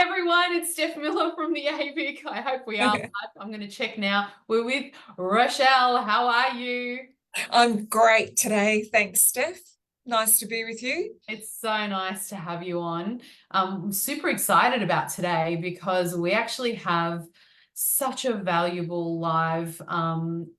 everyone, it's Steph Miller from the AVIC. I hope we are live. I'm going to check now. We're with Rochelle. How are you? I'm great today. Thanks, Steph. Nice to be with you. It's so nice to have you on. I'm super excited about today because we actually have such a valuable live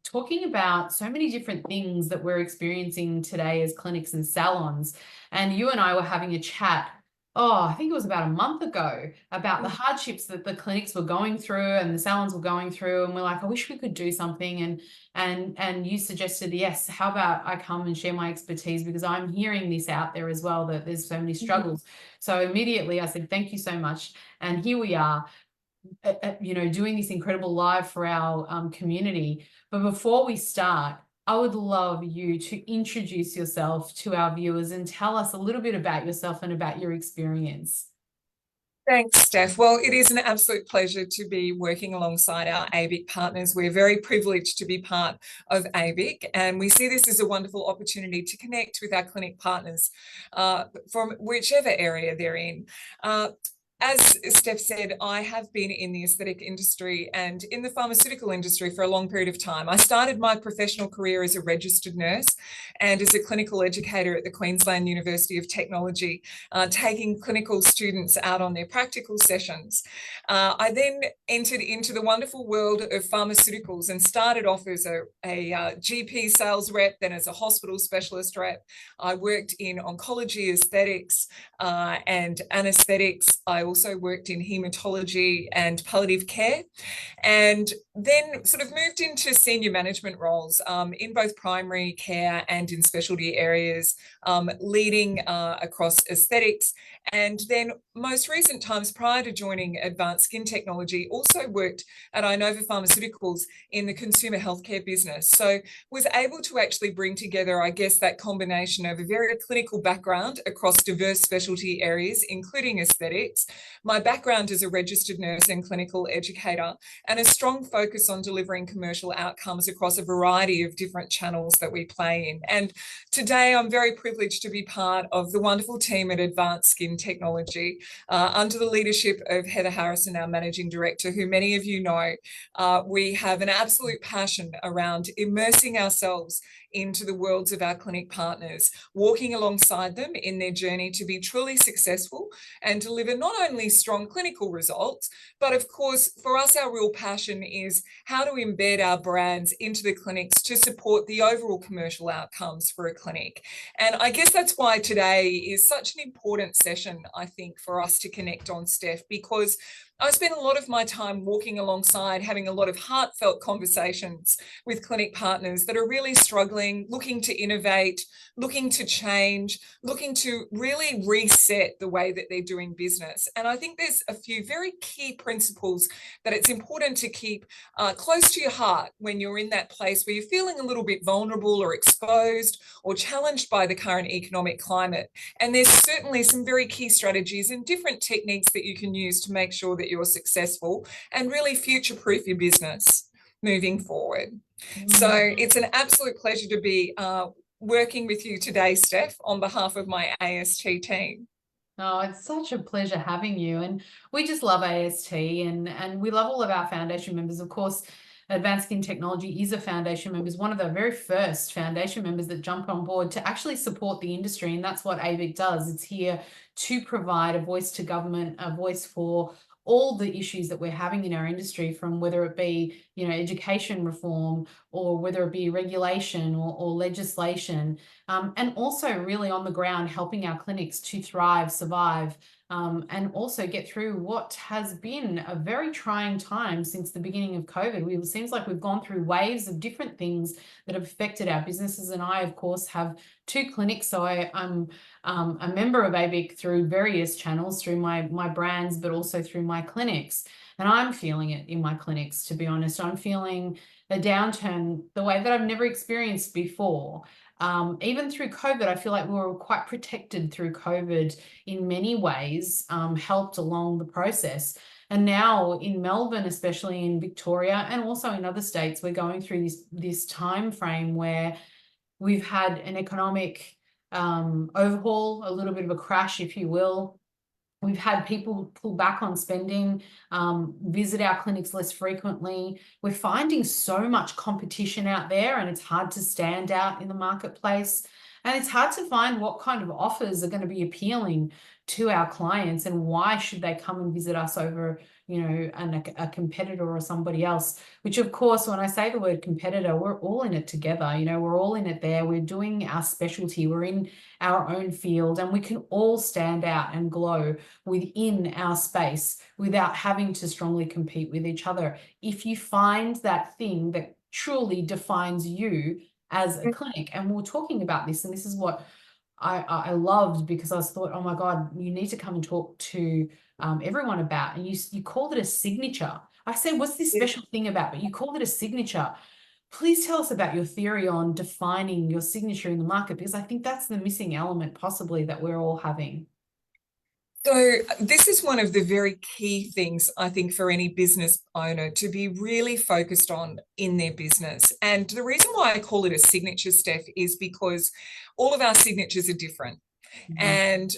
talking about so many different things that we're experiencing today as clinics and salons. And you and I were having a chat, I think it was about a month ago, about the hardships that the clinics were going through and the salons were going through. And we're like, I wish we could do something. And you suggested, yes, how about I come and share my expertise, because I'm hearing this out there as well, that there's so many struggles. So immediately I said, thank you so much. And here we are, doing this incredible live for our community. But before we start, I would love you to introduce yourself to our viewers and tell us a little bit about yourself and about your experience. Thanks, Steph. Well, it is an absolute pleasure to be working alongside our AVIC partners. We're very privileged to be part of AVIC, and we see this as a wonderful opportunity to connect with our clinic partners from whichever area they're in. As Steph said, I have been in the aesthetic industry and in the pharmaceutical industry for a long period of time. I started my professional career as a registered nurse and as a clinical educator at the Queensland University of Technology, taking clinical students out on their practical sessions. I then entered into the wonderful world of pharmaceuticals and started off as a GP sales rep, then as a hospital specialist rep. I worked in oncology, aesthetics, and anesthetics. I also worked in hematology and palliative care, and then sort of moved into senior management roles in both primary care and in specialty areas, leading across aesthetics. And then most recent times prior to joining Advanced Skin Technology, also worked at Inova Pharmaceuticals in the consumer healthcare business. So was able to actually bring together, I guess, that combination of a very clinical background across diverse specialty areas, including aesthetics, my background as a registered nurse and clinical educator, and a strong focus on delivering commercial outcomes across a variety of different channels that we play in. And today I'm very privileged to be part of the wonderful team at Advanced Skin Technology under the leadership of Heather Harrison, our managing director, who many of you know. We have an absolute passion around immersing ourselves into the worlds of our clinic partners, walking alongside them in their journey to be truly successful and deliver not only strong clinical results, but of course, for us, our real passion is how to embed our brands into the clinics to support the overall commercial outcomes for a clinic. And I guess that's why today is such an important session, I think, for us to connect on, Steph, because I spend a lot of my time walking alongside, having a lot of heartfelt conversations with clinic partners that are really struggling, looking to innovate, looking to change, looking to really reset the way that they're doing business. And I think there's a few very key principles that it's important to keep close to your heart when you're in that place where you're feeling a little bit vulnerable or exposed or challenged by the current economic climate. And there's certainly some very key strategies and different techniques that you can use to make sure that you're successful and really future-proof your business moving forward. So it's an absolute pleasure to be working with you today, Steph, on behalf of my AST team. Oh, it's such a pleasure having you. And we just love AST and we love all of our foundation members. Of course, Advanced Skin Technology is a foundation member, is one of the very first foundation members that jumped on board to actually support the industry. And that's what AVIC does. It's here to provide a voice to government, a voice for all the issues that we're having in our industry, from whether it be, education reform or whether it be regulation or legislation, and also really on the ground helping our clinics to thrive, survive, and also get through what has been a very trying time since the beginning of COVID. It seems like we've gone through waves of different things that have affected our businesses. And I, of course, have two clinics, so I'm a member of AVIC through various channels, through my brands, but also through my clinics. And I'm feeling it in my clinics, to be honest. I'm feeling a downturn the way that I've never experienced before. Even through COVID, I feel like we were quite protected through COVID in many ways, helped along the process. And now in Melbourne, especially in Victoria, and also in other states, we're going through this time frame where we've had an economic overhaul, a little bit of a crash, if you will. We've had people pull back on spending, visit our clinics less frequently. We're finding so much competition out there, and it's hard to stand out in the marketplace. And it's hard to find what kind of offers are going to be appealing to our clients, and why should they come and visit us over, a competitor or somebody else. Which, of course, when I say the word competitor, we're all in it together. We're all in it there. We're doing our specialty. We're in our own field, and we can all stand out and glow within our space without having to strongly compete with each other. If you find that thing that truly defines you as a clinic, and we were talking about this, and this is what I loved, because I thought, oh my God, you need to come and talk to everyone about, and you called it a signature. I said, what's this special thing about? But you called it a signature. Please tell us about your theory on defining your signature in the market, because I think that's the missing element possibly that we're all having. So this is one of the very key things, I think, for any business owner to be really focused on in their business. And the reason why I call it a signature, Steph, is because all of our signatures are different. And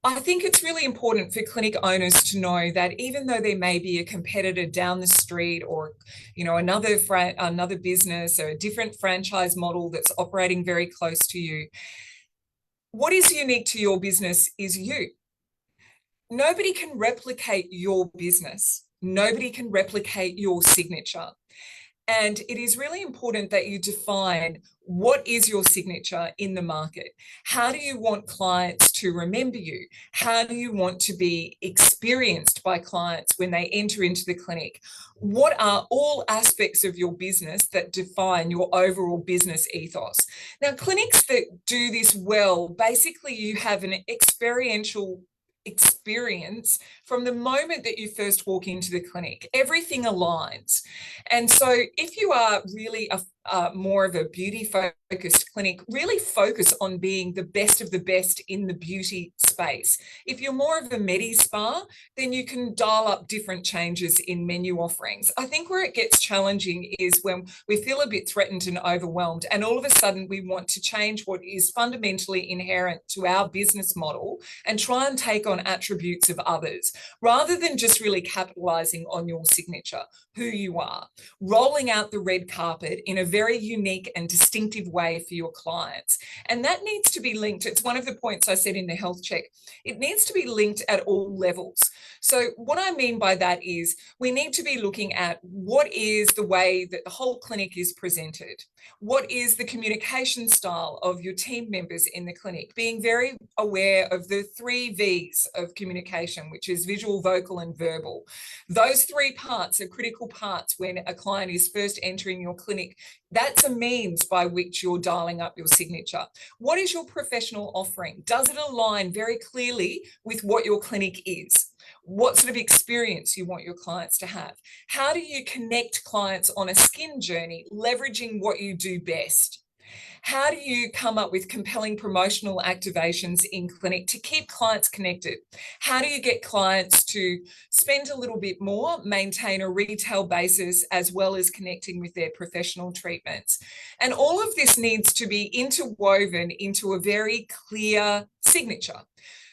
I think it's really important for clinic owners to know that even though there may be a competitor down the street, or another business or a different franchise model that's operating very close to you, what is unique to your business is you. Nobody can replicate your business. Nobody can replicate your signature. And it is really important that you define what is your signature in the market. How do you want clients to remember you? How do you want to be experienced by clients when they enter into the clinic? What are all aspects of your business that define your overall business ethos? Now, clinics that do this well, basically you have an experiential experience from the moment that you first walk into the clinic. Everything aligns. And so if you are really more of a beauty focused clinic, really focus on being the best of the best in the beauty space. If you're more of a medi spa, then you can dial up different changes in menu offerings. I think where it gets challenging is when we feel a bit threatened and overwhelmed, and all of a sudden we want to change what is fundamentally inherent to our business model and try and take on attributes of others, rather than just really capitalizing on your signature, who you are, rolling out the red carpet in a very unique and distinctive way for your clients. And that needs to be linked. It's one of the points I said in the health check. It needs to be linked at all levels. So what I mean by that is we need to be looking at what is the way that the whole clinic is presented. What is the communication style of your team members in the clinic? Being very aware of the 3 V's of communication, which is visual, vocal, and verbal. Those 3 parts are critical parts when a client is first entering your clinic. That's a means by which you're dialing up your signature. What is your professional offering? Does it align very clearly with what your clinic is? What sort of experience you want your clients to have? How do you connect clients on a skin journey, leveraging what you do best? How do you come up with compelling promotional activations in clinic to keep clients connected? How do you get clients to spend a little bit more, maintain a retail basis, as well as connecting with their professional treatments? And all of this needs to be interwoven into a very clear signature.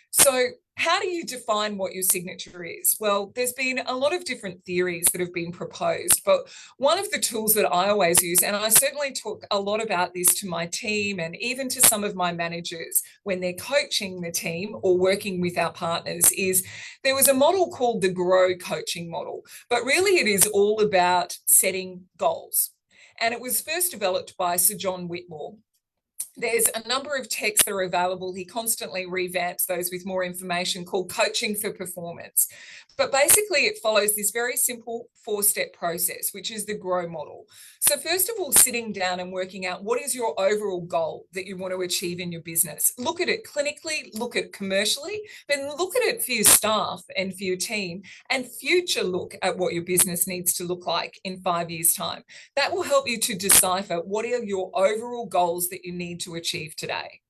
So how do you define what your signature is? Well, there's been a lot of different theories that have been proposed, but one of the tools that I always use, and I certainly talk a lot about this to my team and even to some of my managers when they're coaching the team or working with our partners, is there was a model called the GROW coaching model, but really it is all about setting goals. And it was first developed by Sir John Whitmore. There's a number of texts that are available. He constantly revamps those with more information, called Coaching for Performance. But basically it follows this very simple 4-step process, which is the GROW model. So first of all, sitting down and working out what is your overall goal that you want to achieve in your business. Look at it clinically, look at it commercially, but look at it for your staff and for your team, and future look at what your business needs to look like in 5 years' time. That will help you to decipher what are your overall goals that you need to achieve today.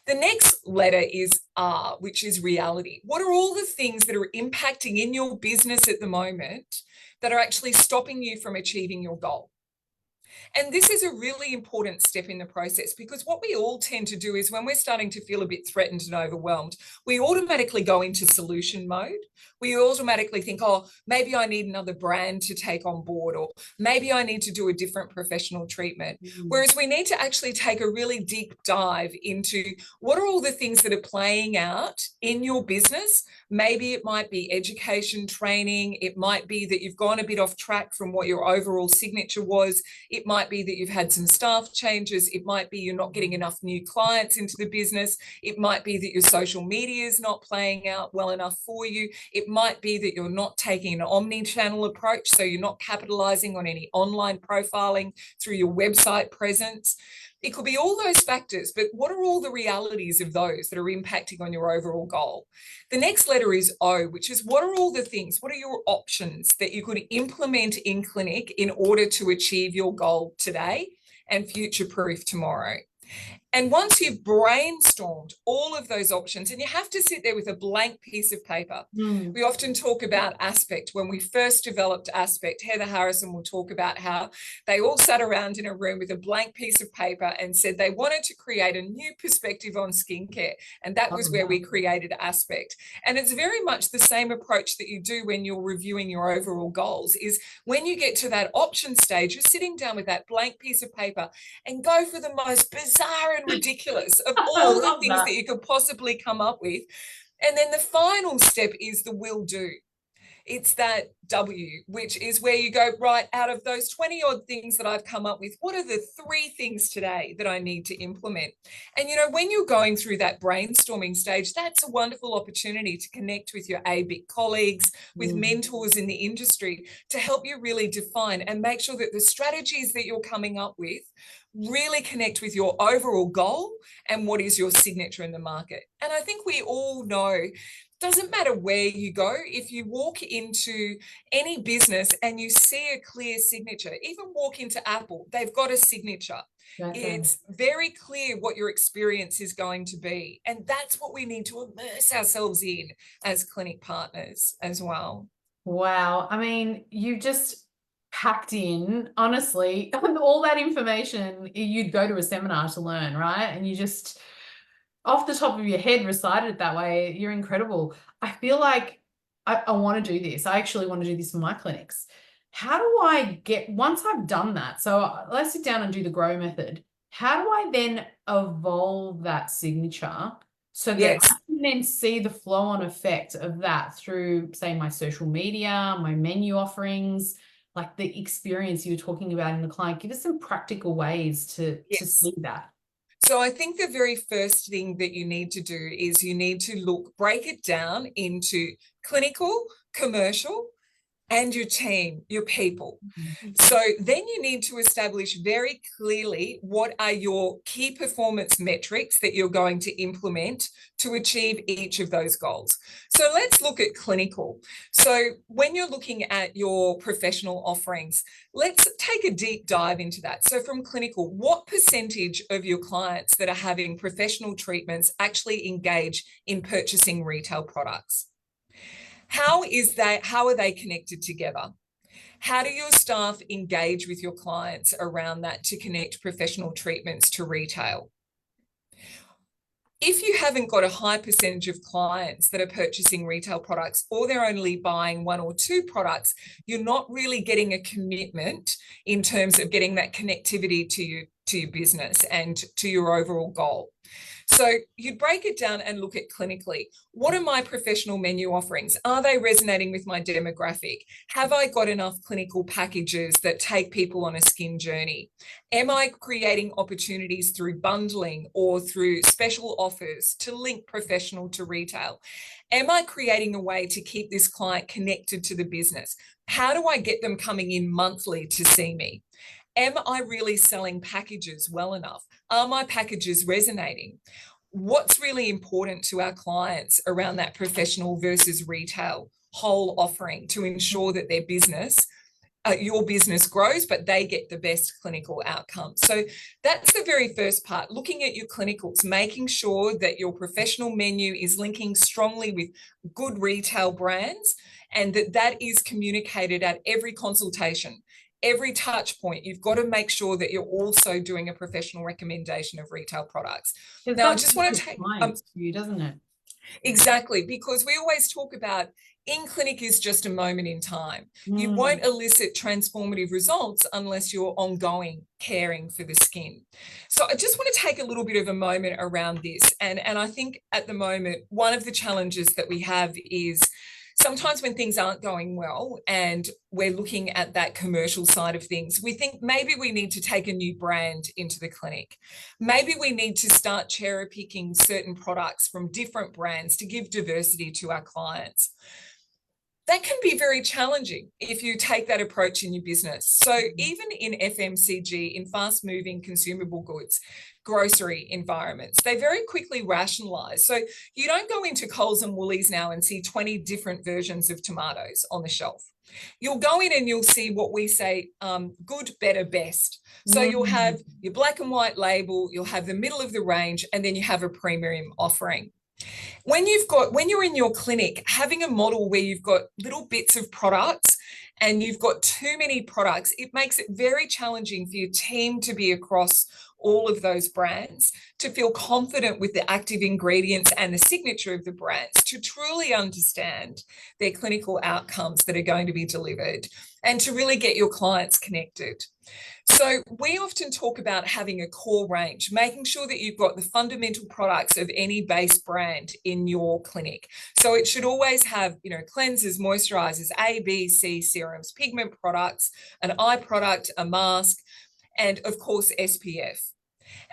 The next letter is R, which is reality. What are all the things that are impacting in your business at the moment that are actually stopping you from achieving your goal? And this is a really important step in the process, because what we all tend to do is when we're starting to feel a bit threatened and overwhelmed, we automatically go into solution mode. We automatically think, oh, maybe I need another brand to take on board, or maybe I need to do a different professional treatment. Whereas we need to actually take a really deep dive into what are all the things that are playing out in your business. Maybe it might be education, training. It might be that you've gone a bit off track from what your overall signature was. It might be that you've had some staff changes. It might be you're not getting enough new clients into the business. It might be that your social media is not playing out well enough for you. It might be that you're not taking an omni-channel approach, so you're not capitalizing on any online profiling through your website presence. It could be all those factors, but what are all the realities of those that are impacting on your overall goal? The next letter is O, which is what are all the things, what are your options that you could implement in clinic in order to achieve your goal today and future-proof tomorrow? And once you've brainstormed all of those options, and you have to sit there with a blank piece of paper. We often talk about Aspect. When we first developed Aspect, Heather Harrison will talk about how they all sat around in a room with a blank piece of paper and said they wanted to create a new perspective on skincare. And that was where we created Aspect. And it's very much the same approach that you do when you're reviewing your overall goals, is when you get to that option stage, you're sitting down with that blank piece of paper and go for the most bizarre and ridiculous of all the things that you could possibly come up with. And then the final step is the will do. It's that W, which is where you go, right, out of those 20 odd things that I've come up with, what are the 3 things today that I need to implement? And, you know, when you're going through that brainstorming stage, that's a wonderful opportunity to connect with your ABIC colleagues, with mentors in the industry, to help you really define and make sure that the strategies that you're coming up with really connect with your overall goal and what is your signature in the market. And I think we all know, doesn't matter where you go, if you walk into any business and you see a clear signature, even walk into Apple, they've got a signature. It's very clear what your experience is going to be. And that's what we need to immerse ourselves in as clinic partners as well. Wow. I mean, you just packed in, honestly, all that information you'd go to a seminar to learn, right? And you just, off the top of your head, recited it that way. You're incredible. I feel like I want to do this. I actually want to do this in my clinics. How do I get, once I've done that, so let's sit down and do the grow method. How do I then evolve that signature so that I can then see the flow on effect of that through, say, my social media, my menu offerings, like the experience you were talking about in the client? Give us some practical ways to see that. So I think the very first thing that you need to do is you need to break it down into clinical, commercial, and your team, your people. So then you need to establish very clearly what are your key performance metrics that you're going to implement to achieve each of those goals. So let's look at clinical. So when you're looking at your professional offerings, let's take a deep dive into that. So from clinical, what percentage of your clients that are having professional treatments actually engage in purchasing retail products? How are they connected together? How do your staff engage with your clients around that to connect professional treatments to retail? If you haven't got a high percentage of clients that are purchasing retail products, or they're only buying 1 or 2 products, you're not really getting a commitment in terms of getting that connectivity to your business and to your overall goal. So you break it down and look at clinically. What are my professional menu offerings? Are they resonating with my demographic? Have I got enough clinical packages that take people on a skin journey? Am I creating opportunities through bundling or through special offers to link professional to retail? Am I creating a way to keep this client connected to the business? How do I get them coming in monthly to see me? Am I really selling packages well enough? Are my packages resonating? What's really important to our clients around that professional versus retail whole offering to ensure that their business, your business grows, but they get the best clinical outcomes? So that's the very first part, looking at your clinicals, making sure that your professional menu is linking strongly with good retail brands, and that is communicated at every consultation. every touch point, you've got to make sure that you're also doing a professional recommendation of retail products. Now, I just want to take clients to you, doesn't it? Exactly, because we always talk about in clinic is just a moment in time. You won't elicit transformative results unless you're ongoing caring for the skin. So I just want to take a little bit of a moment around this. And I think at the moment, one of the challenges that we have is sometimes when things aren't going well and we're looking at that commercial side of things, we think maybe we need to take a new brand into the clinic. Maybe we need to start cherry picking certain products from different brands to give diversity to our clients. That can be very challenging if you take that approach in your business. So even in FMCG, in fast moving consumable goods, grocery environments, they very quickly rationalize. So you don't go into Coles and Woolies now and see 20 different versions of tomatoes on the shelf. You'll go in and you'll see what we say, good, better, best. So you'll have your black and white label, you'll have the middle of the range, and then you have a premium offering. When you're in your clinic, having a model where you've got little bits of products and you've got too many products, it makes it very challenging for your team to be across all of those brands, to feel confident with the active ingredients and the signature of the brands, to truly understand their clinical outcomes that are going to be delivered, and to really get your clients connected. So we often talk about having a core range, making sure that you've got the fundamental products of any base brand in your clinic. So it should always have, cleansers, moisturizers, A, B, C serums, pigment products, an eye product, a mask, and of course, SPF.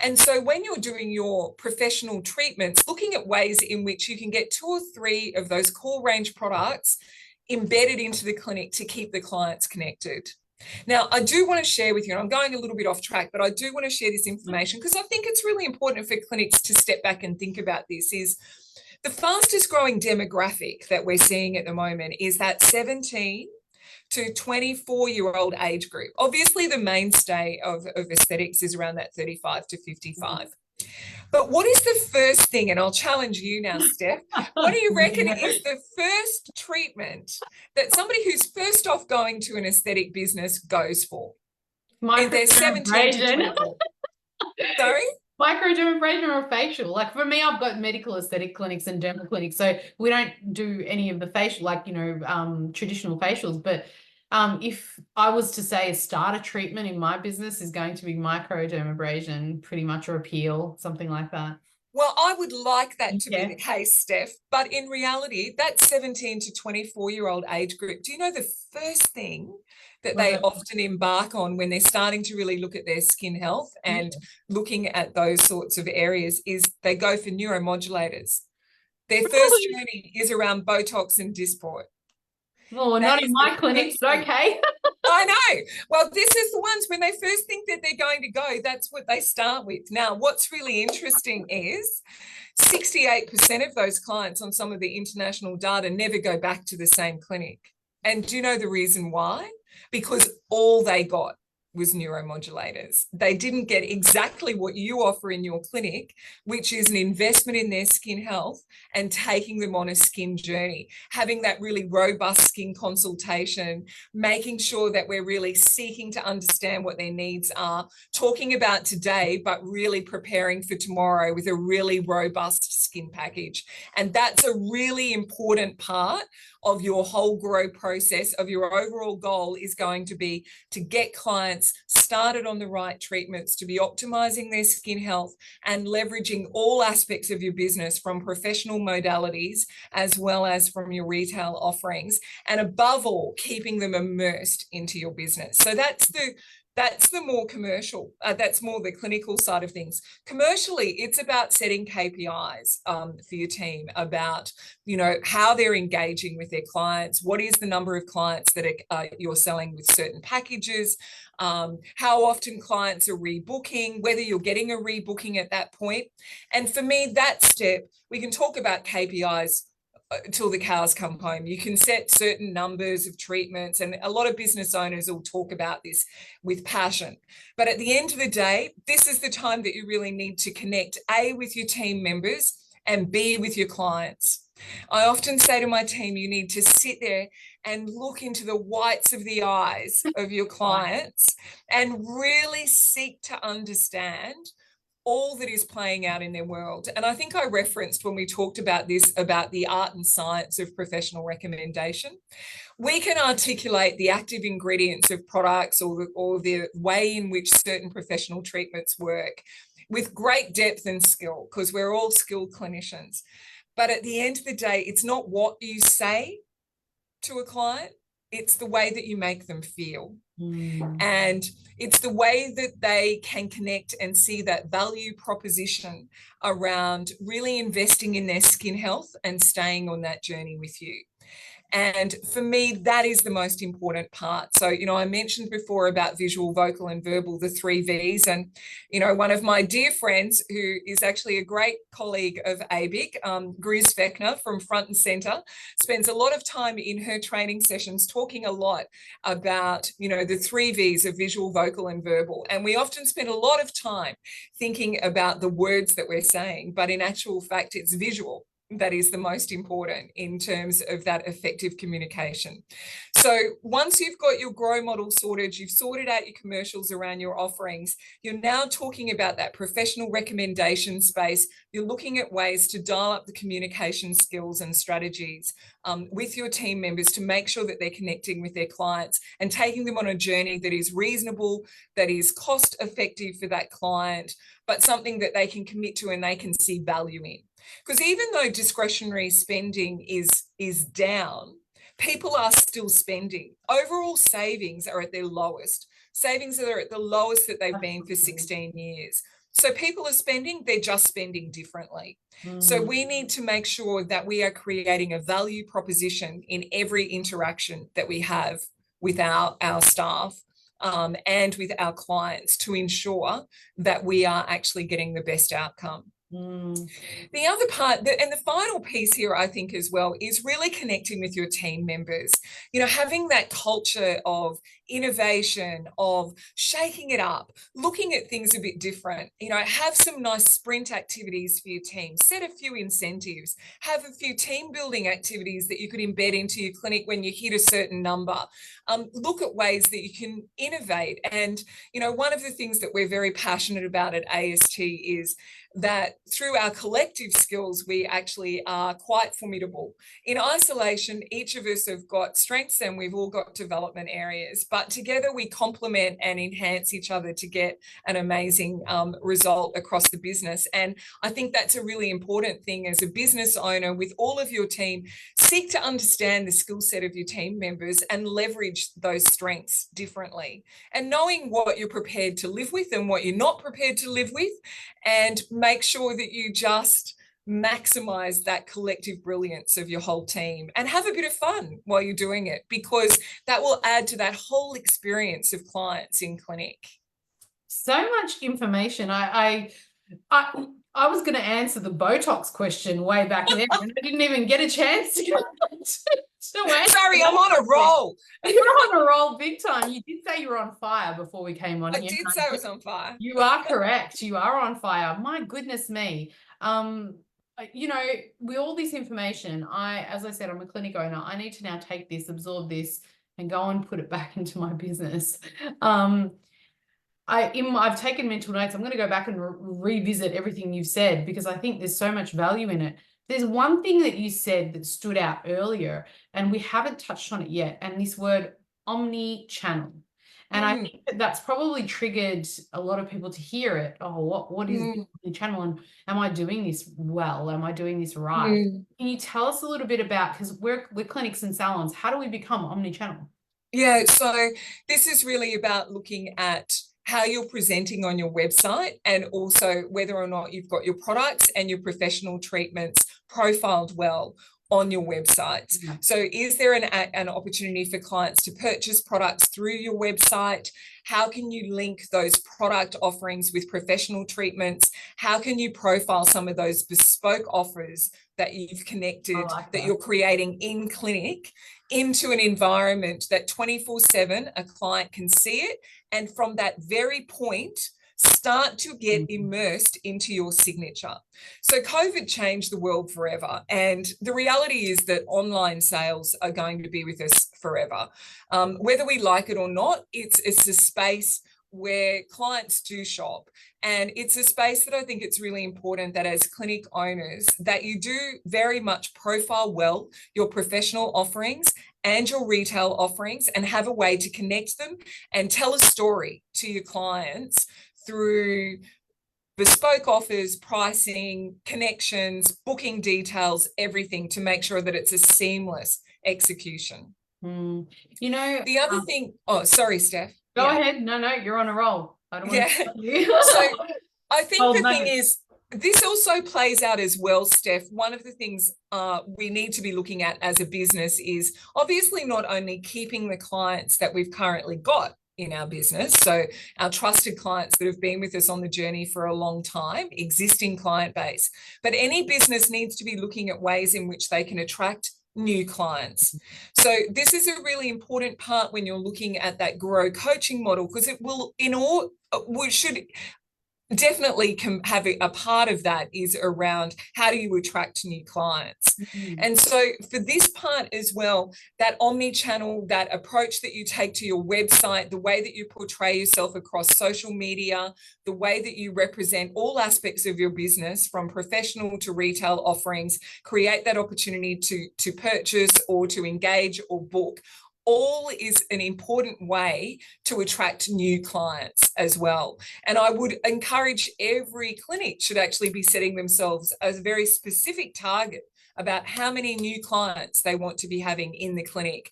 And so when you're doing your professional treatments, looking at ways in which you can get 2 or 3 of those core range products embedded into the clinic to keep the clients connected. Now, I do want to share with you, and I'm going a little bit off track, but I do want to share this information because I think it's really important for clinics to step back and think about this. Is the fastest growing demographic that we're seeing at the moment is that 17 to 24-year-old age group. Obviously, the mainstay of aesthetics is around that 35 to 55. But what is the first thing, and I'll challenge you now, Steph, what do you reckon is the first treatment that somebody who's first off going to an aesthetic business goes for? They're 17 to 24. Sorry? Microdermabrasion or a facial. Like for me, I've got medical aesthetic clinics and dermal clinics, so we don't do any of the facial, traditional facials. But if I was to say a starter treatment in my business is going to be microdermabrasion, pretty much, or a peel, something like that. Well, I would like that to be the case, Steph, but in reality, that 17 to 24-year-old age group, do you know the first thing that they often embark on when they're starting to really look at their skin health and looking at those sorts of areas is they go for neuromodulators? Their first journey is around Botox and Dysport. Oh, not in my clinics, but okay. I know. Well, this is the ones when they first think that they're going to go, that's what they start with. Now, what's really interesting is 68% of those clients on some of the international data never go back to the same clinic. And do you know the reason why? Because all they got was neuromodulators. They didn't get exactly what you offer in your clinic, which is an investment in their skin health and taking them on a skin journey, having that really robust skin consultation, making sure that we're really seeking to understand what their needs are, talking about today, but really preparing for tomorrow with a really robust skin package. And that's a really important part of your whole grow process. Of your overall goal is going to be to get clients started on the right treatments, to be optimizing their skin health and leveraging all aspects of your business, from professional modalities as well as from your retail offerings, and above all, keeping them immersed into your business. So that's the more commercial, that's more the clinical side of things. Commercially, it's about setting KPIs for your team about, how they're engaging with their clients, what is the number of clients that you're selling with certain packages, how often clients are rebooking, whether you're getting a rebooking at that point. And for me, that step, we can talk about KPIs till the cows come home. You can set certain numbers of treatments, and a lot of business owners will talk about this with passion. But at the end of the day, this is the time that you really need to connect, A, with your team members, and B, with your clients. I often say to my team, you need to sit there and look into the whites of the eyes of your clients and really seek to understand all that is playing out in their world. And I think I referenced when we talked about this, about the art and science of professional recommendation. We can articulate the active ingredients of products or the way in which certain professional treatments work with great depth and skill, because we're all skilled clinicians. But at the end of the day, it's not what you say to a client, it's the way that you make them feel. And it's the way that they can connect and see that value proposition around really investing in their skin health and staying on that journey with you. And for me, that is the most important part. So, I mentioned before about visual, vocal, and verbal, the 3 V's. And, one of my dear friends who is actually a great colleague of ABIC, Griz Fechner from Front and Center, spends a lot of time in her training sessions talking a lot about, the 3 V's of visual, vocal, and verbal. And we often spend a lot of time thinking about the words that we're saying, but in actual fact, it's visual that is the most important in terms of that effective communication. So once you've got your grow model sorted, you've sorted out your commercials around your offerings, you're now talking about that professional recommendation space. You're looking at ways to dial up the communication skills and strategies with your team members to make sure that they're connecting with their clients and taking them on a journey that is reasonable, that is cost effective for that client, but something that they can commit to and they can see value in. Because even though discretionary spending is down, people are still spending. Overall savings are at their lowest. Savings are at the lowest that they've been for 16 years. So people are spending, they're just spending differently. So we need to make sure that we are creating a value proposition in every interaction that we have with our staff and with our clients to ensure that we are actually getting the best outcome. The other part, and the final piece here, I think as well, is really connecting with your team members, having that culture of innovation, of shaking it up, looking at things a bit different, have some nice sprint activities for your team, set a few incentives, have a few team building activities that you could embed into your clinic when you hit a certain number. Look at ways that you can innovate. And, one of the things that we're very passionate about at AST is that through our collective skills, we actually are quite formidable. In isolation, each of us have got strengths and we've all got development areas, but together we complement and enhance each other to get an amazing result across the business. And I think that's a really important thing as a business owner with all of your team. Seek to understand the skill set of your team members and leverage those strengths differently. And knowing what you're prepared to live with and what you're not prepared to live with, and make sure that you just maximize that collective brilliance of your whole team and have a bit of fun while you're doing it, because that will add to that whole experience of clients in clinic. So much information. I was going to answer the Botox question way back there, and I didn't even get a chance to answer. Sorry, I'm on a roll. You're on a roll big time. You did say you were on fire before we came on. I did say I was on fire. You are correct. You are on fire. My goodness me. With all this information, as I said, I'm a clinic owner. I need to now take this, absorb this, and go and put it back into my business. I've taken mental notes. I'm going to go back and revisit everything you've said, because I think there's so much value in it. There's one thing that you said that stood out earlier, and we haven't touched on it yet, and this word omnichannel. And I think that's probably triggered a lot of people to hear it. Oh, what is omnichannel, and am I doing this well? Am I doing this right? Can you tell us a little bit about, because we're clinics and salons, how do we become omnichannel? Yeah, so this is really about looking at how you're presenting on your website, and also whether or not you've got your products and your professional treatments profiled well on your websites. So is there an opportunity for clients to purchase products through your website? How can you link those product offerings with professional treatments? How can you profile some of those bespoke offers that you've connected, that you're creating in clinic, into an environment that 24/7 a client can see it, and from that very point start to get immersed into your signature. So COVID changed the world forever. And the reality is that online sales are going to be with us forever. Whether we like it or not, it's a space where clients do shop. And it's a space that I think it's really important that as clinic owners, that you do very much profile well your professional offerings and your retail offerings and have a way to connect them and tell a story to your clients through bespoke offers, pricing, connections, booking details, everything to make sure that it's a seamless execution. You know, the other thing, oh, sorry, Steph. Go ahead. No, you're on a roll. I don't want to stop you. So I think the thing is, this also plays out as well, Steph. One of the things we need to be looking at as a business is obviously not only keeping the clients that we've currently got in our business, so our trusted clients that have been with us on the journey for a long time, existing client base, but any business needs to be looking at ways in which they can attract new clients. So this is a really important part when you're looking at that grow coaching model, because it will, we should definitely have a part of that is around how do you attract new clients. And so for this part as well, that omni-channel, that approach that you take to your website, the way that you portray yourself across social media, the way that you represent all aspects of your business from professional to retail offerings, create that opportunity to purchase or to engage or book, all is an important way to attract new clients as well. And I would encourage every clinic should actually be setting themselves a very specific target about how many new clients they want to be having in the clinic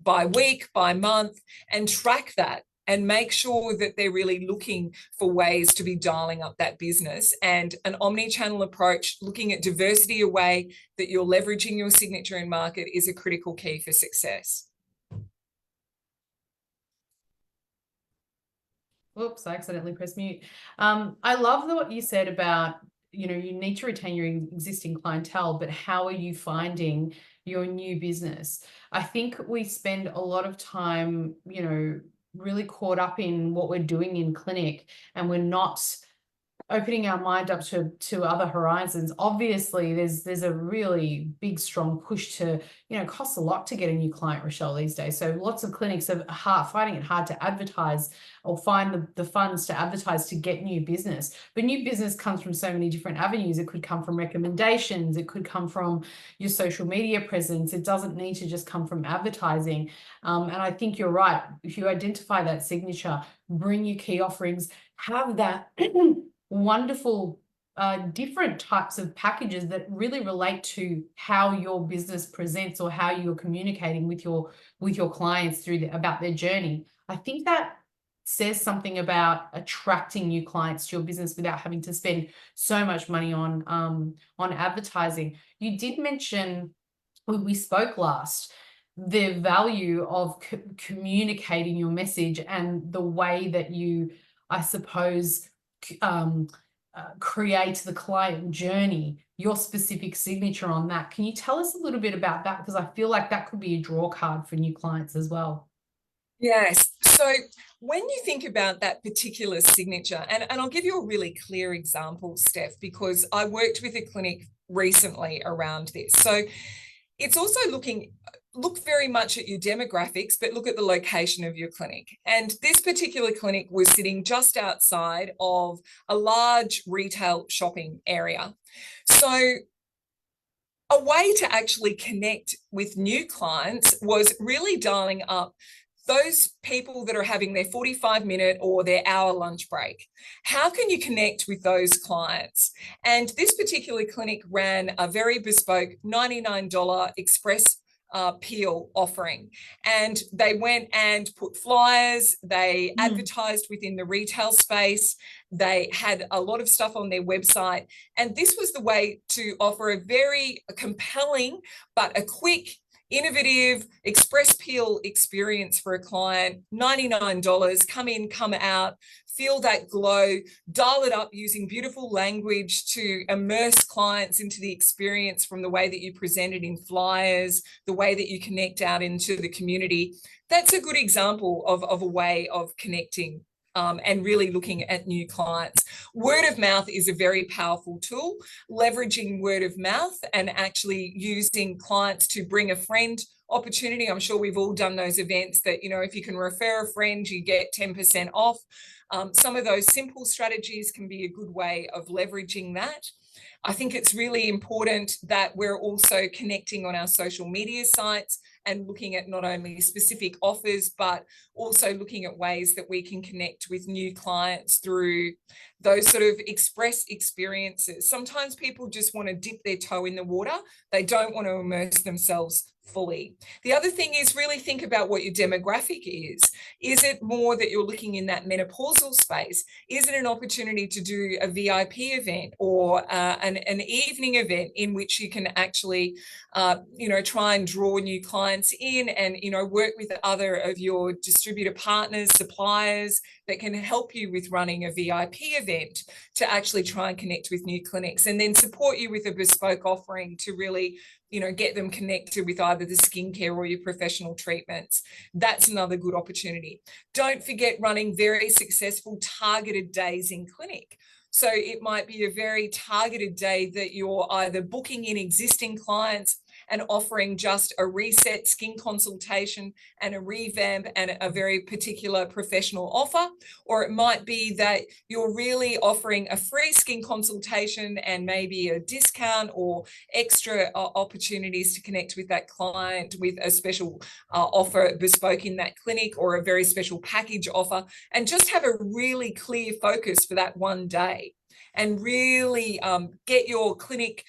by week, by month, and track that and make sure that they're really looking for ways to be dialing up that business. And an omni-channel approach, looking at diversity, a way that you're leveraging your signature in market, is a critical key for success. Oops, I accidentally pressed mute. I love what you said about, you need to retain your existing clientele, but how are you finding your new business? I think we spend a lot of time, really caught up in what we're doing in clinic, and we're not opening our mind up to other horizons. Obviously, there's a really big, strong push to, it costs a lot to get a new client, Rochelle, these days. So lots of clinics are finding it hard to advertise or find the funds to advertise to get new business. But new business comes from so many different avenues. It could come from recommendations. It could come from your social media presence. It doesn't need to just come from advertising. And I think you're right. If you identify that signature, bring your key offerings, have that wonderful different types of packages that really relate to how your business presents or how you're communicating with your clients about their journey. I think that says something about attracting new clients to your business without having to spend so much money on advertising. You did mention, when we spoke last, the value of communicating your message and the way that you, I suppose, create the client journey, your specific signature on that. Can you tell us a little bit about that? Because I feel like that could be a draw card for new clients as well. Yes. So when you think about that particular signature, and I'll give you a really clear example, Steph, because I worked with a clinic recently around this. So it's also look very much at your demographics, but look at the location of your clinic. And this particular clinic was sitting just outside of a large retail shopping area. So a way to actually connect with new clients was really dialing up those people that are having their 45-minute or their hour lunch break. How can you connect with those clients? And this particular clinic ran a very bespoke $99 express peel offering. And they went and put flyers, they advertised within the retail space, they had a lot of stuff on their website. And this was the way to offer a very compelling, but a quick, innovative express peel experience for a client. $99, come in, come out, feel that glow, dial it up using beautiful language to immerse clients into the experience from the way that you present it in flyers, the way that you connect out into the community. That's a good example of a way of connecting and really looking at new clients. Word of mouth is a very powerful tool, leveraging word of mouth and actually using clients to bring a friend opportunity. I'm sure we've all done those events that, if you can refer a friend, you get 10% off. Some of those simple strategies can be a good way of leveraging that. I think it's really important that we're also connecting on our social media sites and looking at not only specific offers, but also looking at ways that we can connect with new clients through those sort of express experiences. Sometimes people just want to dip their toe in the water. They don't want to immerse themselves fully. The other thing is really think about what your demographic is. Is it more that you're looking in that menopausal space? Is it an opportunity to do a VIP event or an evening event in which you can actually, try and draw new clients in and, work with other of your distributor partners, suppliers that can help you with running a VIP event to actually try and connect with new clinics, and then support you with a bespoke offering to really get them connected with either the skincare or your professional treatments. That's another good opportunity. Don't forget running very successful targeted days in clinic. So it might be a very targeted day that you're either booking in existing clients and offering just a reset skin consultation and a revamp and a very particular professional offer, or it might be that you're really offering a free skin consultation and maybe a discount or extra opportunities to connect with that client with a special offer bespoke in that clinic or a very special package offer, and just have a really clear focus for that one day. And really get your clinic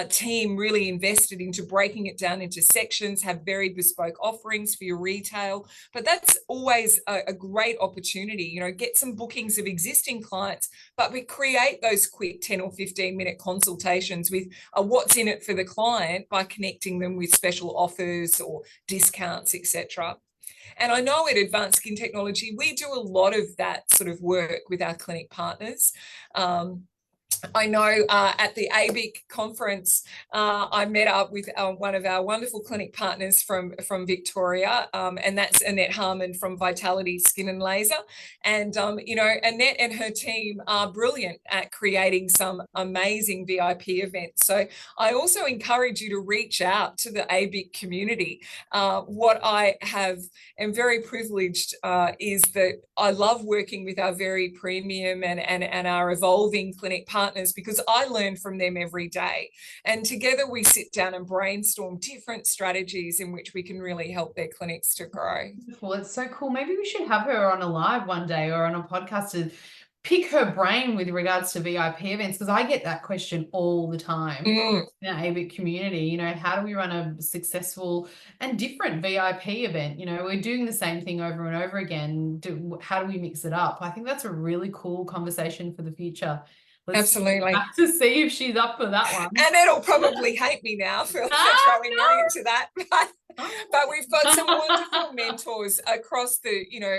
team really invested into breaking it down into sections, have very bespoke offerings for your retail. But that's always a great opportunity, get some bookings of existing clients, but we create those quick 10 or 15-minute consultations with what's in it for the client by connecting them with special offers or discounts, etc. And I know at Advanced Skin Technology, we do a lot of that sort of work with our clinic partners. I know at the ABIC conference, I met up with one of our wonderful clinic partners from Victoria, and that's Annette Harmon from Vitality Skin and Laser. And, Annette and her team are brilliant at creating some amazing VIP events. So I also encourage you to reach out to the ABIC community. What I am very privileged is that I love working with our very premium and our evolving clinic partners, because I learn from them every day. And together we sit down and brainstorm different strategies in which we can really help their clinics to grow. Well, it's so cool. Maybe we should have her on a live one day or on a podcast to pick her brain with regards to VIP events, because I get that question all the time in our ABIC community. How do we run a successful and different VIP event? We're doing the same thing over and over again. How do we mix it up? I think that's a really cool conversation for the future. Absolutely. Have to see if she's up for that one. And it'll probably hate me now for throwing her into that. But we've got some wonderful mentors across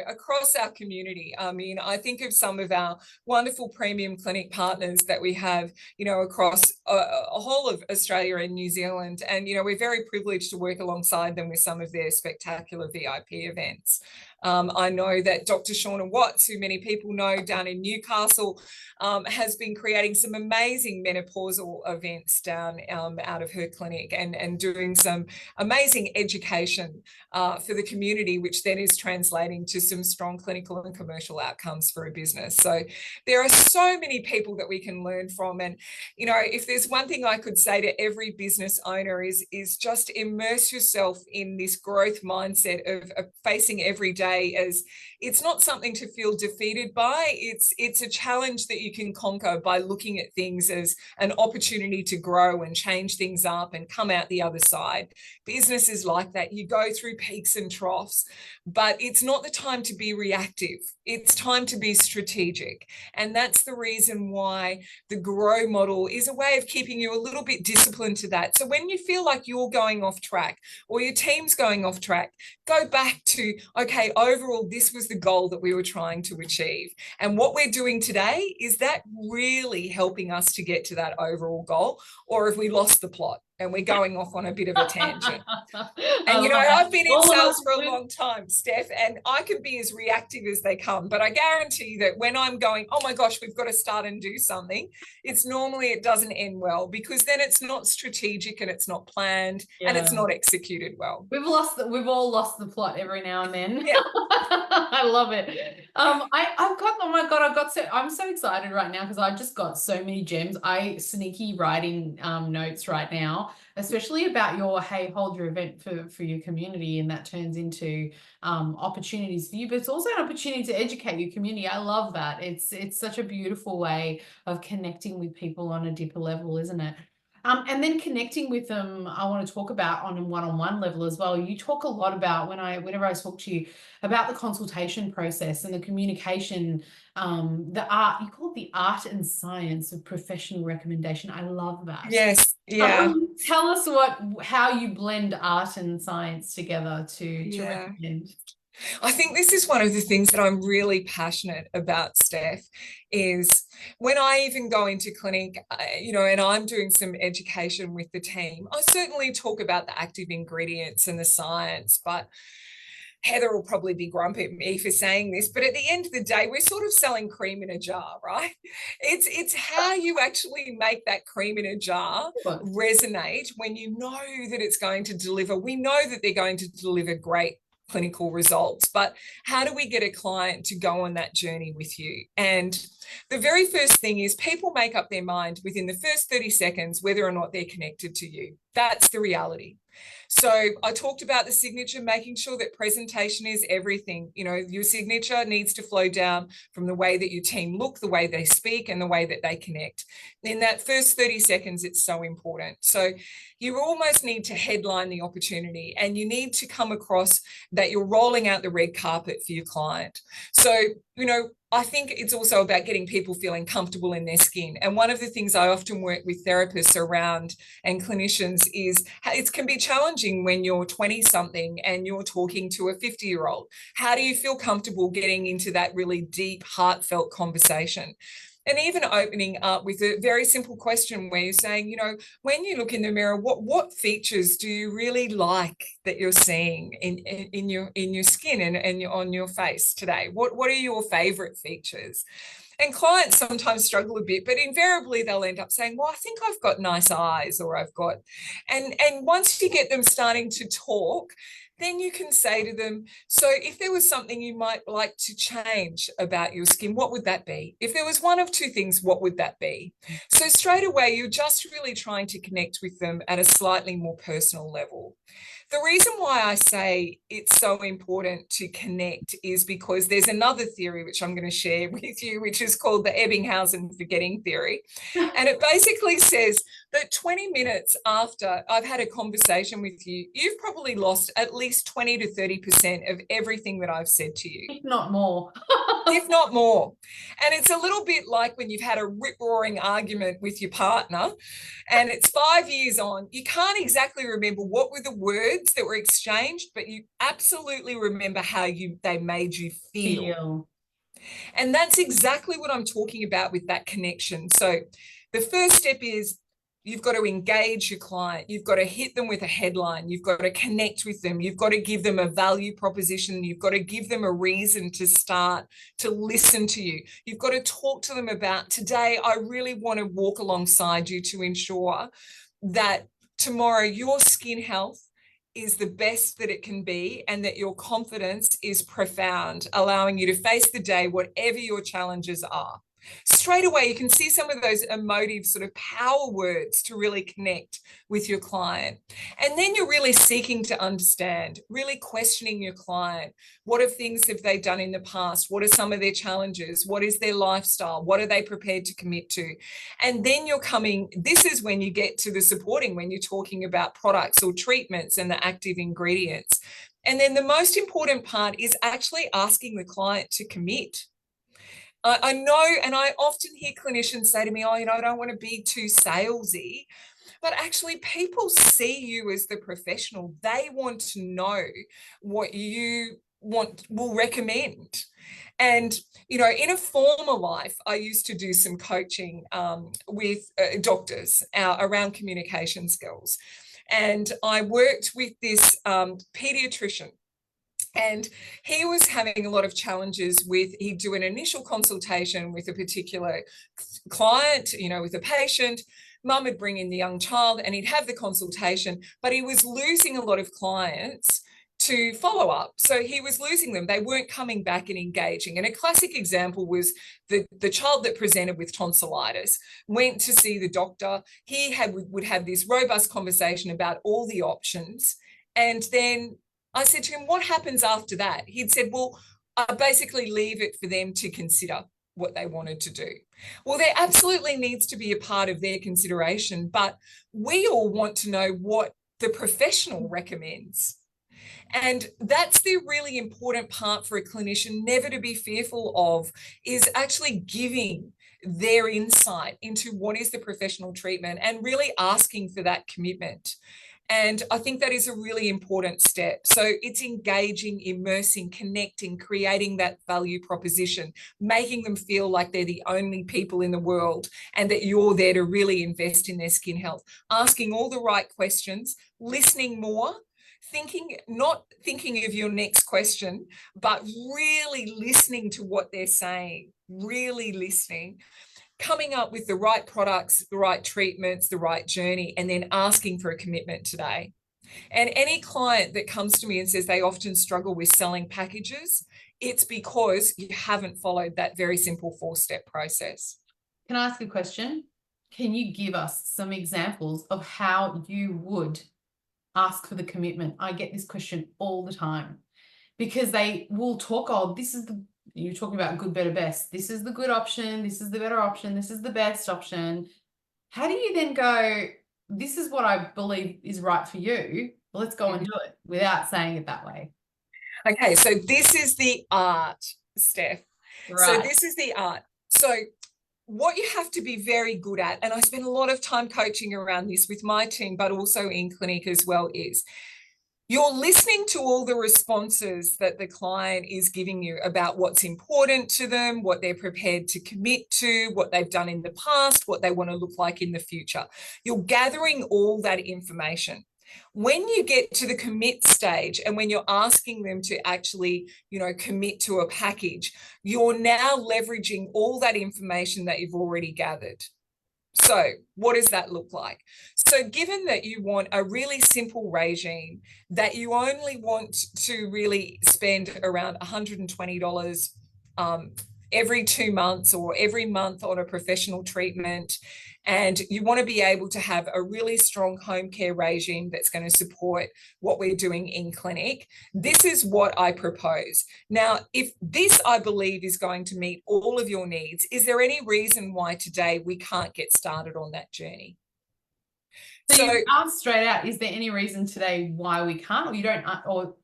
across our community. I mean, I think of some of our wonderful premium clinic partners that we have, across a whole of Australia and New Zealand. And, we're very privileged to work alongside them with some of their spectacular VIP events. I know that Dr. Shauna Watts, who many people know down in Newcastle, has been creating some amazing menopausal events down out of her clinic and doing some amazing education for the community, which then is translating to some strong clinical and commercial outcomes for a business. So there are so many people that we can learn from. And, if there's one thing I could say to every business owner is just immerse yourself in this growth mindset of facing every day as it's not something to feel defeated by. It's a challenge that you can conquer by looking at things as an opportunity to grow and change things up and come out the other side. Business is like that. You go through peaks and troughs, but it's not the time to be reactive. It's time to be strategic. And that's the reason why the grow model is a way of keeping you a little bit disciplined to that. So when you feel like you're going off track or your team's going off track, go back to, okay, overall, this was the goal that we were trying to achieve. And what we're doing today, is that really helping us to get to that overall goal? Or have we lost the plot? and we're going off on a bit of a tangent. I And, love I've that. been in All of us sales for a do. long time, Steph, and I can be as reactive as they come. But I guarantee that when I'm going, oh my gosh, we've got to start and do something, it doesn't end well, because then it's not strategic and it's not planned and it's not executed well. We've all lost the plot every now and then. Yeah. I love it. Oh my God, I'm so excited right now because I've just got so many gems. I sneaky writing notes right now, especially about your, hey, hold your event for your community, and that turns into opportunities for you, but it's also an opportunity to educate your community. I love that. It's such a beautiful way of connecting with people on a deeper level, isn't it? And then connecting with them, I want to talk about on a one-on-one level as well. You talk a lot about whenever I talk to you about the consultation process and the communication, the art, you call it the art and science of professional recommendation. I love that. Yes. Yeah. Tell us how you blend art and science together to recommend. I think this is one of the things that I'm really passionate about, Steph, is when I even go into clinic, and I'm doing some education with the team, I certainly talk about the active ingredients and the science, but Heather will probably be grumpy at me for saying this, but at the end of the day, we're sort of selling cream in a jar, right? It's how you actually make that cream in a jar resonate when you know that it's going to deliver. We know that they're going to deliver great clinical results, but how do we get a client to go on that journey with you? And the very first thing is people make up their mind within the first 30 seconds whether or not they're connected to you. That's the reality. So I talked about the signature, making sure that presentation is everything. Your signature needs to flow down from the way that your team look, the way they speak, and the way that they connect. In that first 30 seconds, it's so important. So you almost need to headline the opportunity, and you need to come across that you're rolling out the red carpet for your client. So, I think it's also about getting people feeling comfortable in their skin. And one of the things I often work with therapists around and clinicians is it can be challenging when you're 20 something and you're talking to a 50-year-old. How do you feel comfortable getting into that really deep, heartfelt conversation? And even opening up with a very simple question where you're saying, when you look in the mirror, what features do you really like that you're seeing in your skin and on your face today? What are your favorite features? And clients sometimes struggle a bit, but invariably they'll end up saying, well, I think I've got nice eyes, or I've got, and once you get them starting to talk, then you can say to them, so if there was something you might like to change about your skin, what would that be? If there was one of two things, what would that be? So straight away, you're just really trying to connect with them at a slightly more personal level. The reason why I say it's so important to connect is because there's another theory which I'm going to share with you, which is called the Ebbinghaus forgetting theory. And it basically says that 20 minutes after I've had a conversation with you, you've probably lost at least 20 to 30% of everything that I've said to you. If not more. If not more. And it's a little bit like when you've had a rip-roaring argument with your partner and it's 5 years on, you can't exactly remember what were the words that were exchanged, but you absolutely remember how they made you feel. And that's exactly what I'm talking about with that connection. So the first step is you've got to engage your client. You've got to hit them with a headline. You've got to connect with them. You've got to give them a value proposition. You've got to give them a reason to start to listen to you. You've got to talk to them about, today, I really want to walk alongside you to ensure that tomorrow your skin health is the best that it can be, and that your confidence is profound, allowing you to face the day, whatever your challenges are. Straight away, you can see some of those emotive sort of power words to really connect with your client. And then you're really seeking to understand, really questioning your client. What things have they done in the past? What are some of their challenges? What is their lifestyle? What are they prepared to commit to? And then this is when you get to the supporting, when you're talking about products or treatments and the active ingredients. And then the most important part is actually asking the client to commit. I know, and I often hear clinicians say to me, I don't want to be too salesy, but actually people see you as the professional. They want to know what you will recommend. And, in a former life, I used to do some coaching with doctors around communication skills. And I worked with this pediatrician. And he was having a lot of challenges he'd do an initial consultation with a particular client, with a patient. Mum would bring in the young child and he'd have the consultation, but he was losing a lot of clients to follow up. So he was losing them. They weren't coming back and engaging. And a classic example was the child that presented with tonsillitis, went to see the doctor. He would have this robust conversation about all the options. And then I said to him, what happens after that? He'd said, well, I basically leave it for them to consider what they wanted to do. Well, there absolutely needs to be a part of their consideration, but we all want to know what the professional recommends. And that's the really important part for a clinician never to be fearful of, is actually giving their insight into what is the professional treatment and really asking for that commitment. And I think that is a really important step. So it's engaging, immersing, connecting, creating that value proposition, making them feel like they're the only people in the world and that you're there to really invest in their skin health, asking all the right questions, listening more, not thinking of your next question, but really listening to what they're saying, really listening, coming up with the right products, the right treatments, the right journey, and then asking for a commitment today. And any client that comes to me and says they often struggle with selling packages, it's because you haven't followed that very simple 4-step process. Can I ask a question? Can you give us some examples of how you would ask for the commitment? I get this question all the time because they will talk, you're talking about good, better, best. This is the good option. This is the better option. This is the best option. How do you then go, this is what I believe is right for you. Let's go and do it without saying it that way. Okay, so this is the art, Steph. Right. So this is the art. So what you have to be very good at, and I spend a lot of time coaching around this with my team, but also in clinic as well, is you're listening to all the responses that the client is giving you about what's important to them, what they're prepared to commit to, what they've done in the past, what they want to look like in the future. You're gathering all that information. When you get to the commit stage and when you're asking them to actually, commit to a package, you're now leveraging all that information that you've already gathered. So what does that look like? So given that you want a really simple regime, that you only want to really spend around $120 every 2 months or every month on a professional treatment, and you want to be able to have a really strong home care regime that's going to support what we're doing in clinic, this is what I propose. Now, if this, I believe, is going to meet all of your needs, is there any reason why today we can't get started on that journey? So you asked straight out, is there any reason today why we can't, or you don't, or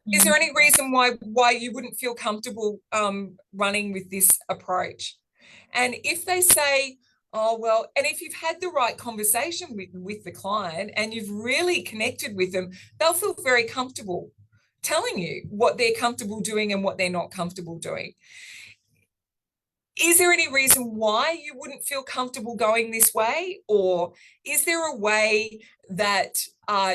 is there any reason why you wouldn't feel comfortable running with this approach? And if they say, oh, well, and if you've had the right conversation with the client and you've really connected with them, they'll feel very comfortable telling you what they're comfortable doing and what they're not comfortable doing. Is there any reason why you wouldn't feel comfortable going this way? Or is there a way that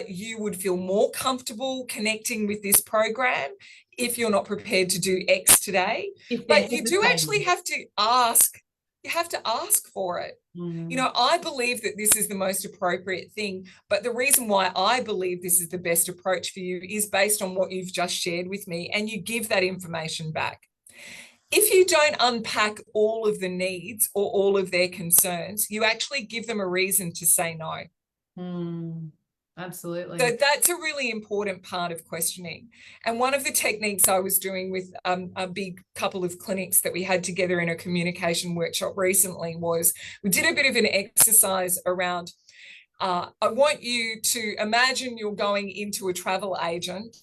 you would feel more comfortable connecting with this program if you're not prepared to do X today? But you do actually have to ask. You have to ask for it. I believe that this is the most appropriate thing, but the reason why I believe this is the best approach for you is based on what you've just shared with me, and you give that information back. If you don't unpack all of the needs or all of their concerns, you actually give them a reason to say no. Absolutely. So that's a really important part of questioning. And one of the techniques I was doing with a big couple of clinics that we had together in a communication workshop recently was we did a bit of an exercise around, I want you to imagine you're going into a travel agent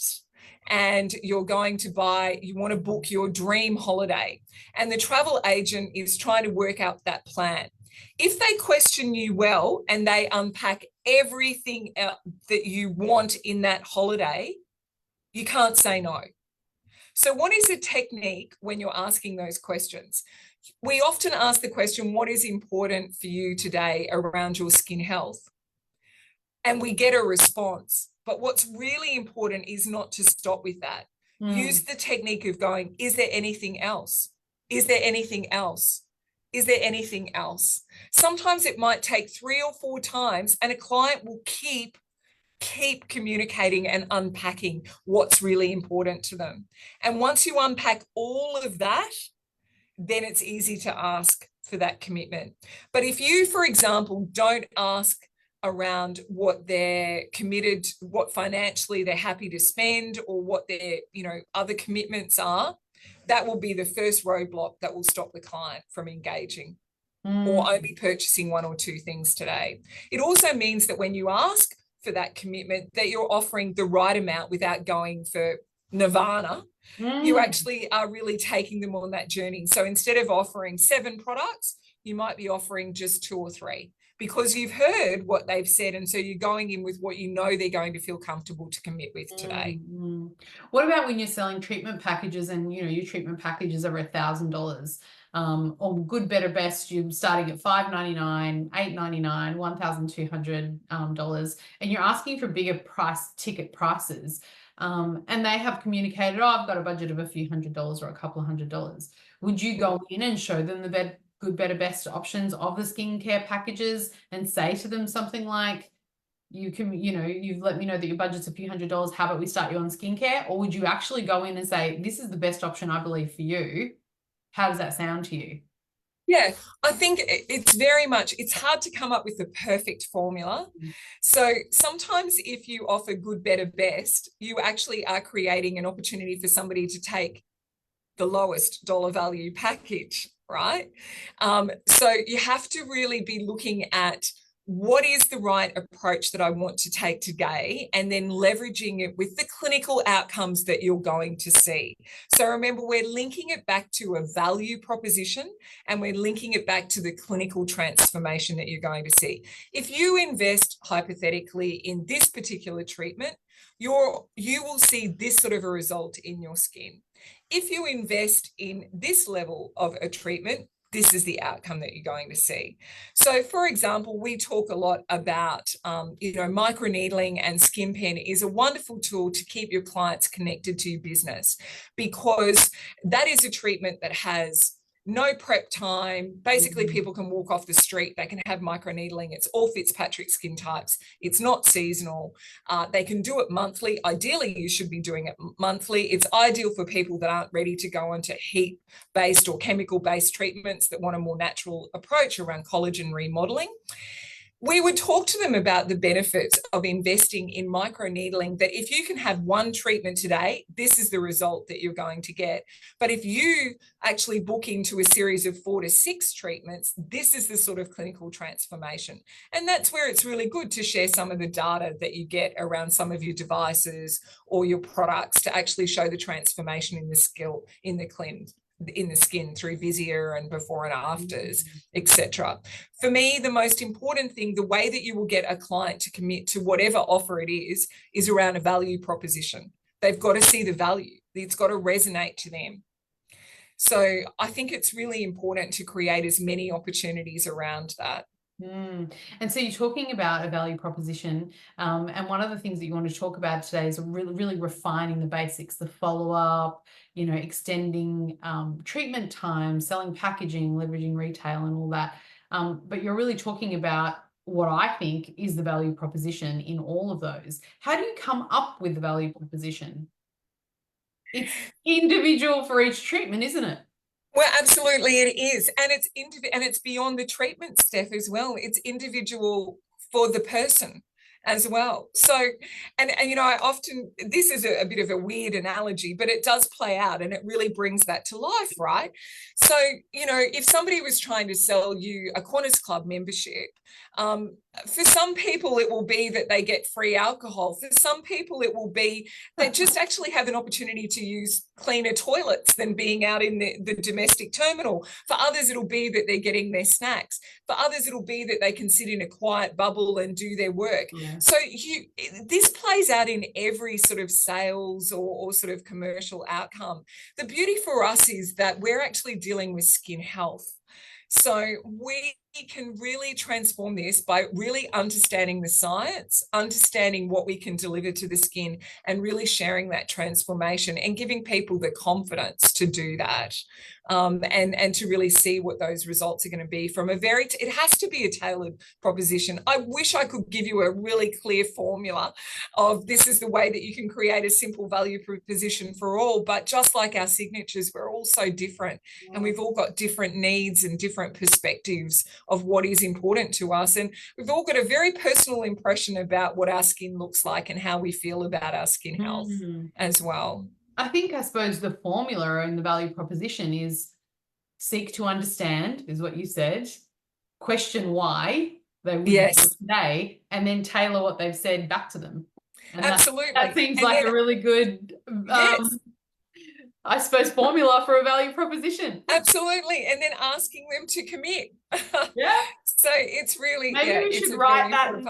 and you want to book your dream holiday. And the travel agent is trying to work out that plan. If they question you well and they unpack everything that you want in that holiday, you can't say no. So what is a technique when you're asking those questions? We often ask the question, what is important for you today around your skin health? And we get a response. But what's really important is not to stop with that. Use the technique of going, is there anything else? Is there anything else? Is there anything else? Sometimes it might take 3 or 4 times, and a client will keep communicating and unpacking what's really important to them. And once you unpack all of that, then it's easy to ask for that commitment. But if you, for example, don't ask around what they're committed, what financially they're happy to spend, or what their, other commitments are, that will be the first roadblock that will stop the client from engaging or only purchasing 1 or 2 things today. It also means that when you ask for that commitment, that you're offering the right amount without going for nirvana. You actually are really taking them on that journey. So instead of offering 7 products, you might be offering just 2 or 3, because you've heard what they've said. And so you're going in with what you know they're going to feel comfortable to commit with today. What about when you're selling treatment packages and, your treatment packages are $1,000? Or good, better, best, you're starting at $599, $899, $1,200, and you're asking for bigger ticket prices. And they have communicated, oh, I've got a budget of a few $100s or a couple of $100s. Would you go in and show them the good, better, best options of the skincare packages and say to them something like, you've let me know that your budget's a few $100s, how about we start you on skincare? Or would you actually go in and say, this is the best option I believe for you? How does that sound to you? Yeah, I think it's hard to come up with the perfect formula. So sometimes if you offer good, better, best, you actually are creating an opportunity for somebody to take the lowest dollar value package, right? So you have to really be looking at what is the right approach that I want to take today, and then leveraging it with the clinical outcomes that you're going to see. So remember, we're linking it back to a value proposition, and we're linking it back to the clinical transformation that you're going to see. If you invest hypothetically in this particular treatment, you will see this sort of a result in your skin. If you invest in this level of a treatment, this is the outcome that you're going to see. So, for example, we talk a lot about, microneedling, and skin pen is a wonderful tool to keep your clients connected to your business, because that is a treatment that has no prep time. Basically, people can walk off the street, they can have microneedling. It's all Fitzpatrick skin types. It's not seasonal. They can do it monthly. Ideally, you should be doing it monthly. It's ideal for people that aren't ready to go into heat-based or chemical-based treatments, that want a more natural approach around collagen remodeling. We would talk to them about the benefits of investing in microneedling, that if you can have 1 treatment today, this is the result that you're going to get. But if you actually book into a series of 4 to 6 treatments, this is the sort of clinical transformation. And that's where it's really good to share some of the data that you get around some of your devices or your products to actually show the transformation in the skin through Visier and before and afters, etc. For me, the most important thing, the way that you will get a client to commit to whatever offer it is around a value proposition. They've got to see the value. It's got to resonate to them. So I think it's really important to create as many opportunities around that. And so you're talking about a value proposition, and one of the things that you want to talk about today is really refining the basics, the follow-up, extending treatment time, selling packaging, leveraging retail and all that. But you're really talking about what I think is the value proposition in all of those. How do you come up with the value proposition? It's individual for each treatment, isn't it? Well, absolutely it is. And it's beyond the treatment, Steph, as well. It's individual for the person as well. So, and I often, this is a bit of a weird analogy, but it does play out and it really brings that to life, right? So, if somebody was trying to sell you a Qantas Club membership, For some people, it will be that they get free alcohol. For some people, it will be they just actually have an opportunity to use cleaner toilets than being out in the domestic terminal. For others, it'll be that they're getting their snacks. For others, it'll be that they can sit in a quiet bubble and do their work. Yeah. So this plays out in every sort of sales or sort of commercial outcome. The beauty for us is that we're actually dealing with skin health. So we can really transform this by really understanding the science, understanding what we can deliver to the skin, and really sharing that transformation and giving people the confidence to do that. And to really see what those results are going to be from it has to be a tailored proposition. I wish I could give you a really clear formula of this is the way that you can create a simple value proposition for all, but just like our signatures, we're all so different, and we've all got different needs and different perspectives of what is important to us, and we've all got a very personal impression about what our skin looks like and how we feel about our skin health as well. I suppose the formula in the value proposition is seek to understand, is what you said, question why they would do it today, and then tailor what they've said back to them. And absolutely. That seems like a really good I suppose formula for a value proposition. Absolutely. And then asking them to commit. Yeah. So it's really maybe we should write that and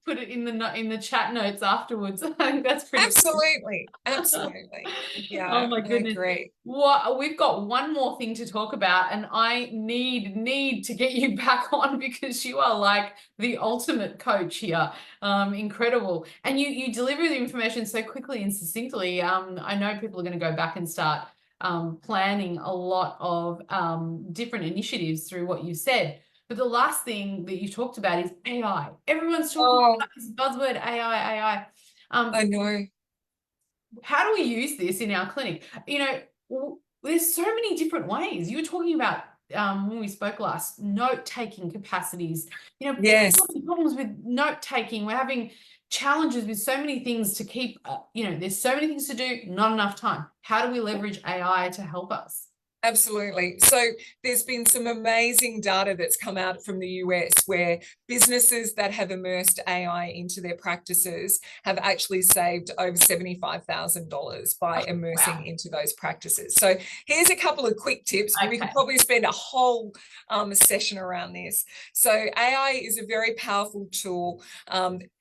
put it in the chat notes afterwards. I think that's pretty absolutely cool. Absolutely. Yeah. Oh my goodness. Great. Well, we've got one more thing to talk about, and I need to get you back on because you are like the ultimate coach here. Incredible. And you deliver the information so quickly and succinctly. I know people are going to go back and start planning a lot of different initiatives through what you said. But the last thing that you talked about is AI. Everyone's talking about this buzzword AI. I know. How do we use this in our clinic? You know, there's so many different ways. You were talking about when we spoke last, note-taking capacities. You know, yes, problems with note-taking. We're having challenges with so many things to keep. You know, there's so many things to do, not enough time. How do we leverage AI to help us? Absolutely. So there's been some amazing data that's come out from the US where businesses that have immersed AI into their practices have actually saved over $75,000 by immersing into those practices. So here's a couple of quick tips. We could probably spend a whole session around this. So AI is a very powerful tool.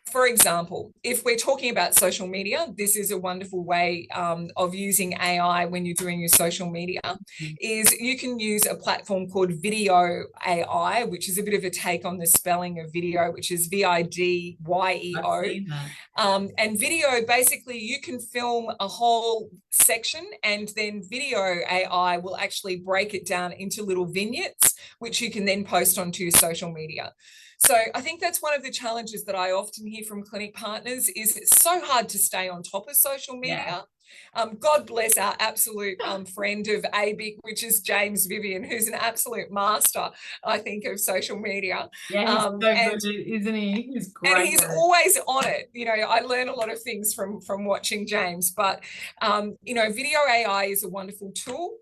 For example, if we're talking about social media, this is a wonderful way of using AI when you're doing your social media, is you can use a platform called Video AI, which is a bit of a take on the spelling of video, which is VIDYEO. And video, basically, you can film a whole section and then Video AI will actually break it down into little vignettes, which you can then post onto your social media. So I think that's one of the challenges that I often hear from clinic partners is it's so hard to stay on top of social media. God bless our absolute friend of ABIC, which is James Vivian, who's an absolute master, I think, of social media. Yeah, he's so good, isn't he? He's great. And he's always on it. You know, I learn a lot of things from watching James, but, you know, Video AI is a wonderful tool.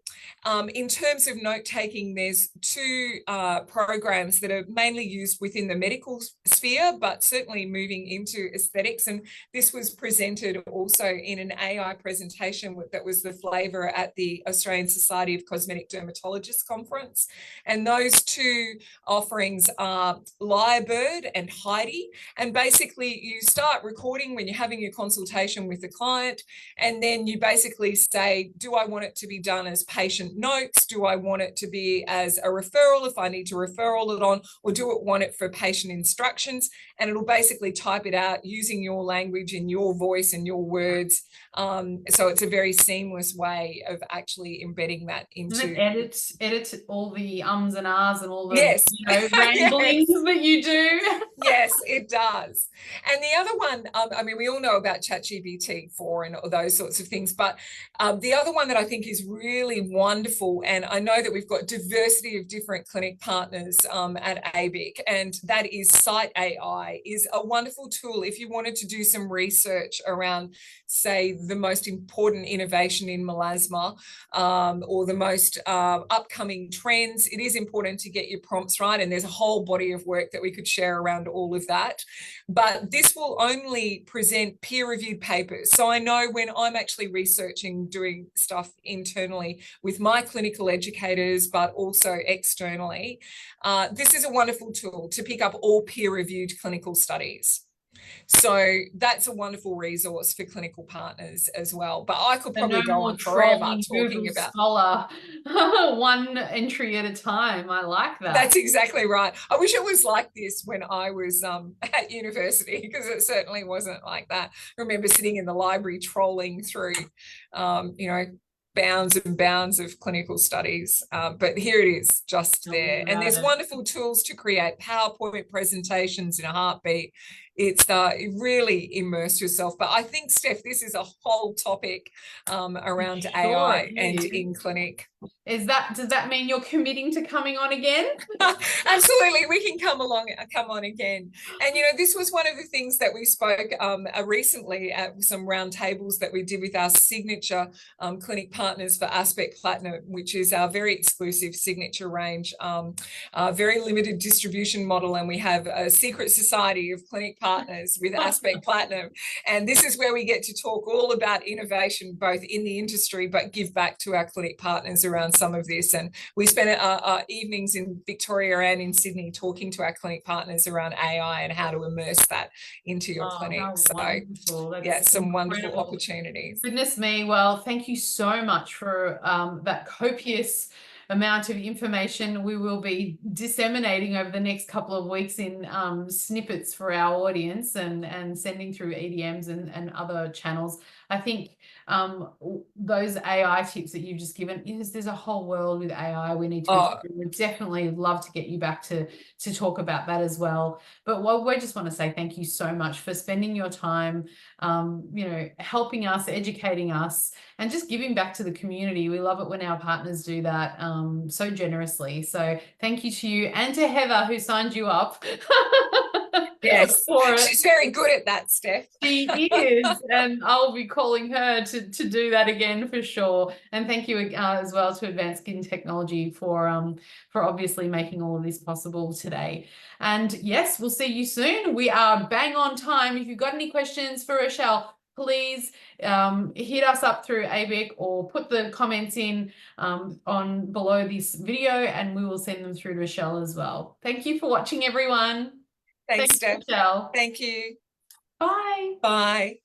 In terms of note-taking, there's two programs that are mainly used within the medical sphere, but certainly moving into aesthetics. And this was presented also in an AI presentation that was the flavour at the Australian Society of Cosmetic Dermatologists conference. And those two offerings are Lyrebird and Heidi. And basically you start recording when you're having your consultation with the client, and then you basically say, do I want it to be done as patient notes? Do I want it to be as a referral if I need to referral it on, or do it want it for patient instructions? And it'll basically type it out using your language and your voice and your words. So it's a very seamless way of actually embedding that into. And it edit all the ums and ahs and all the you know, ramblings that you do. Yes, it does. And the other one, I mean, we all know about ChatGPT 4 and those sorts of things, but the other one that I think is really wonderful, and I know that we've got diversity of different clinic partners at ABIC, and that is Site AI, is a wonderful tool if you wanted to do some research around, say, the most important innovation in melasma, or the most upcoming trends, it is important to get your prompts right. And there's a whole body of work that we could share around all of that. But this will only present peer-reviewed papers. So I know when I'm actually researching, doing stuff internally with my clinical educators, but also externally, this is a wonderful tool to pick up all peer-reviewed clinical studies. So that's a wonderful resource for clinical partners as well. But I could probably go on forever talking about Scholar, one entry at a time. I like that. That's exactly right. I wish it was like this when I was at university, because it certainly wasn't like that. I remember sitting in the library trolling through, bounds and bounds of clinical studies. But here it is, just there. And there's wonderful tools to create PowerPoint presentations in a heartbeat. It's really immerse yourself. But I think, Steph, this is a whole topic around AI and in clinic. Does that mean you're committing to coming on again? Absolutely, we can come on again. And this was one of the things that we spoke recently at some round tables that we did with our signature clinic partners for Aspect Platinum, which is our very exclusive signature range, very limited distribution model. And we have a secret society of clinic partners with Aspect Platinum. And this is where we get to talk all about innovation, both in the industry, but give back to our clinic partners around some of this. And we spent our evenings in Victoria and in Sydney talking to our clinic partners around AI and how to immerse that into your clinic. So yeah, some wonderful opportunities. Goodness me. Well, thank you so much for that copious amount of information we will be disseminating over the next couple of weeks in snippets for our audience and sending through EDMs and other channels. I think those AI tips that you've just given, there's a whole world with AI we need to we'd definitely love to get you back to talk about that as well. But we just want to say thank you so much for spending your time helping us, educating us, and just giving back to the community. We love it when our partners do that so generously. So thank you to you and to Heather, who signed you up. Yes, she's very good at that, Steph. She is, and I'll be calling her to do that again for sure. And thank you as well to Advanced Skin Technology for obviously making all of this possible today. And yes, we'll see you soon. We are bang on time. If you've got any questions for Rochelle, please hit us up through ABIC or put the comments in on below this video, and we will send them through to Rochelle as well. Thank you for watching, everyone. Thanks, Steph. Rochelle. Thank you. Bye. Bye.